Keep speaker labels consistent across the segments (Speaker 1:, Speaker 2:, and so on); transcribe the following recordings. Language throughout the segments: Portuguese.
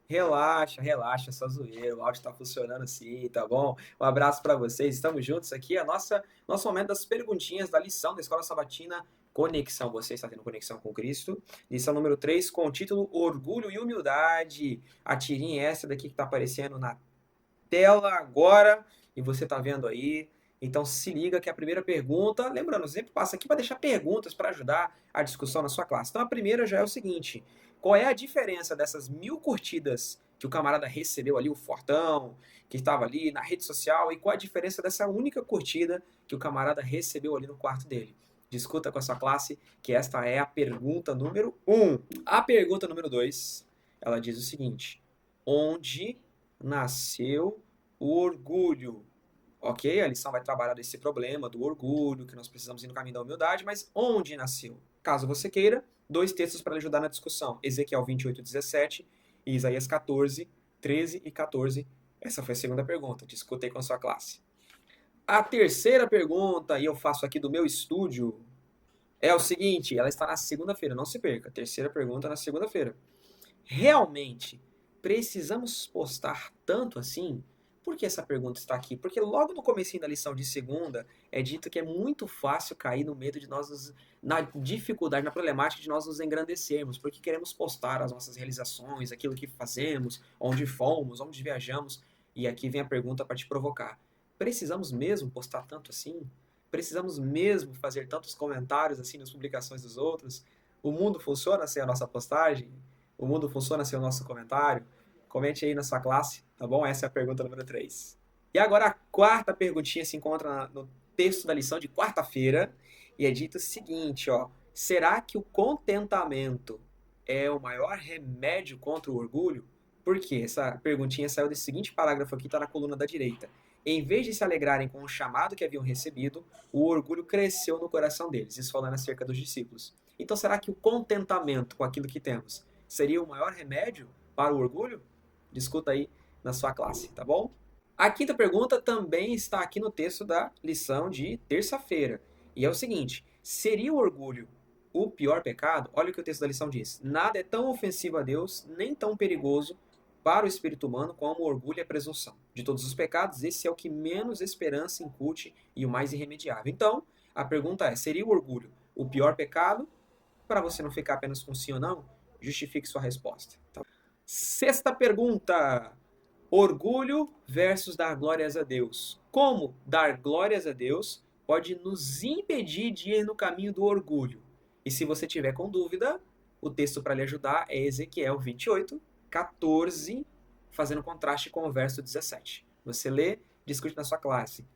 Speaker 1: Relaxa, relaxa, só zoeira. O áudio tá funcionando sim, tá bom? Um abraço para vocês. Estamos juntos aqui. Nosso momento das perguntinhas da lição da Escola Sabatina Conexão. Você está tendo conexão com Cristo. Lição número 3 com o título Orgulho e Humildade. A tirinha é essa daqui que tá aparecendo na tela agora e você tá vendo aí. Então se liga que a primeira pergunta, lembrando, eu sempre passo aqui para deixar perguntas para ajudar a discussão na sua classe. Então a primeira já é o seguinte: qual é a diferença dessas 1.000 curtidas que o camarada recebeu ali, o fortão, que estava ali na rede social, e qual a diferença dessa única curtida que o camarada recebeu ali no quarto dele? Discuta com a sua classe, que esta é a pergunta número 1. A pergunta número 2, ela diz o seguinte: onde nasceu o orgulho? Ok, a lição vai trabalhar desse problema do orgulho, que nós precisamos ir no caminho da humildade, mas onde nasceu? Caso você queira, dois textos para ajudar na discussão: Ezequiel 28:17 e Isaías 14:13 e 14. Essa foi a segunda pergunta, discutei com a sua classe. A terceira pergunta, e eu faço aqui do meu estúdio, é o seguinte: ela está na segunda-feira, não se perca. Terceira pergunta na segunda-feira. Realmente precisamos postar tanto assim? Por que essa pergunta está aqui? Porque logo no comecinho da lição de segunda é dito que é muito fácil cair no medo de na dificuldade, na problemática de nós nos engrandecermos, porque queremos postar as nossas realizações, aquilo que fazemos, onde fomos, onde viajamos, e aqui vem a pergunta para te provocar. Precisamos mesmo postar tanto assim? Precisamos mesmo fazer tantos comentários assim nas publicações dos outros? O mundo funciona sem a nossa postagem? O mundo funciona sem o nosso comentário? Comente aí na sua classe, tá bom? Essa é a pergunta número 3. E agora a quarta perguntinha se encontra no texto da lição de quarta-feira e é dito o seguinte, ó: será que o contentamento é o maior remédio contra o orgulho? Por quê? Essa perguntinha saiu desse seguinte parágrafo aqui, está na coluna da direita. Em vez de se alegrarem com o chamado que haviam recebido, o orgulho cresceu no coração deles. Isso falando acerca dos discípulos. Então, será que o contentamento com aquilo que temos seria o maior remédio para o orgulho? Discuta aí na sua classe, tá bom? A quinta pergunta também está aqui no texto da lição de terça-feira. E é o seguinte: seria o orgulho o pior pecado? Olha o que o texto da lição diz. Nada é tão ofensivo a Deus, nem tão perigoso para o espírito humano como o orgulho e a presunção. De todos os pecados, esse é o que menos esperança incute e o mais irremediável. Então, a pergunta é: seria o orgulho o pior pecado? Para você não ficar apenas com sim ou não, justifique sua resposta. Tá? Sexta pergunta: orgulho versus dar glórias a Deus. Como dar glórias a Deus pode nos impedir de ir no caminho do orgulho? E se você tiver com dúvida, o texto para lhe ajudar é Ezequiel 28:14, fazendo contraste com o verso 17. Você lê, discute na sua classe.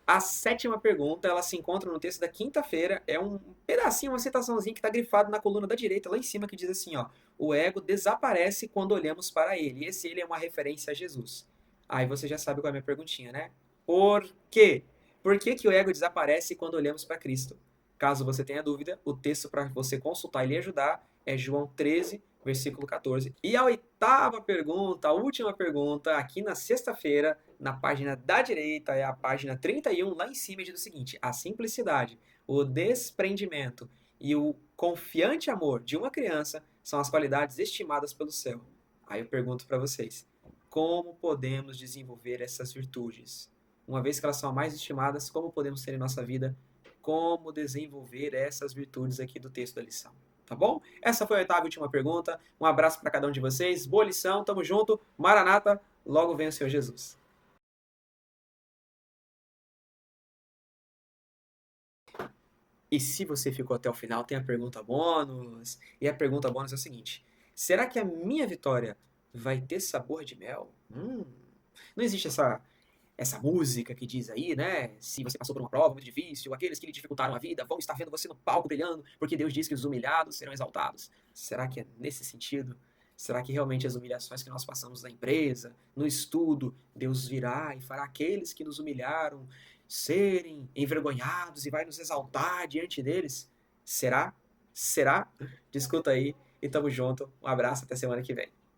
Speaker 1: A sétima pergunta, ela se encontra no texto da quinta-feira, é um pedacinho, uma citaçãozinha que está grifado na coluna da direita, lá em cima, que diz assim, ó: o ego desaparece quando olhamos para ele. E esse ele é uma referência a Jesus. Aí você já sabe qual é a minha perguntinha, né? Por quê? Por que que o ego desaparece quando olhamos para Cristo? Caso você tenha dúvida, o texto para você consultar e lhe ajudar é João 13, versículo 14. E a oitava pergunta, a última pergunta, aqui na sexta-feira, na página da direita, é a página 31, lá em cima, diz o seguinte: a simplicidade, o desprendimento e o confiante amor de uma criança são as qualidades estimadas pelo céu. Aí eu pergunto para vocês: como podemos desenvolver essas virtudes? Uma vez que elas são mais estimadas, como podemos ter em nossa vida? Como desenvolver essas virtudes aqui do texto da lição? Tá bom? Essa foi a oitava e última pergunta. Um abraço para cada um de vocês. Boa lição, tamo junto. Maranata, logo vem o Senhor Jesus. E se você ficou até o final, tem a pergunta bônus. E a pergunta bônus é o seguinte: será que a minha vitória vai ter sabor de mel? Não existe essa música que diz aí, né? Se você passou por uma prova muito difícil, aqueles que lhe dificultaram a vida vão estar vendo você no palco brilhando, porque Deus diz que os humilhados serão exaltados. Será que é nesse sentido? Será que realmente as humilhações que nós passamos na empresa, no estudo, Deus virá e fará aqueles que nos humilharam serem envergonhados e vai nos exaltar diante deles? Será? Será? Discuta aí e tamo junto. Um abraço, até semana que vem.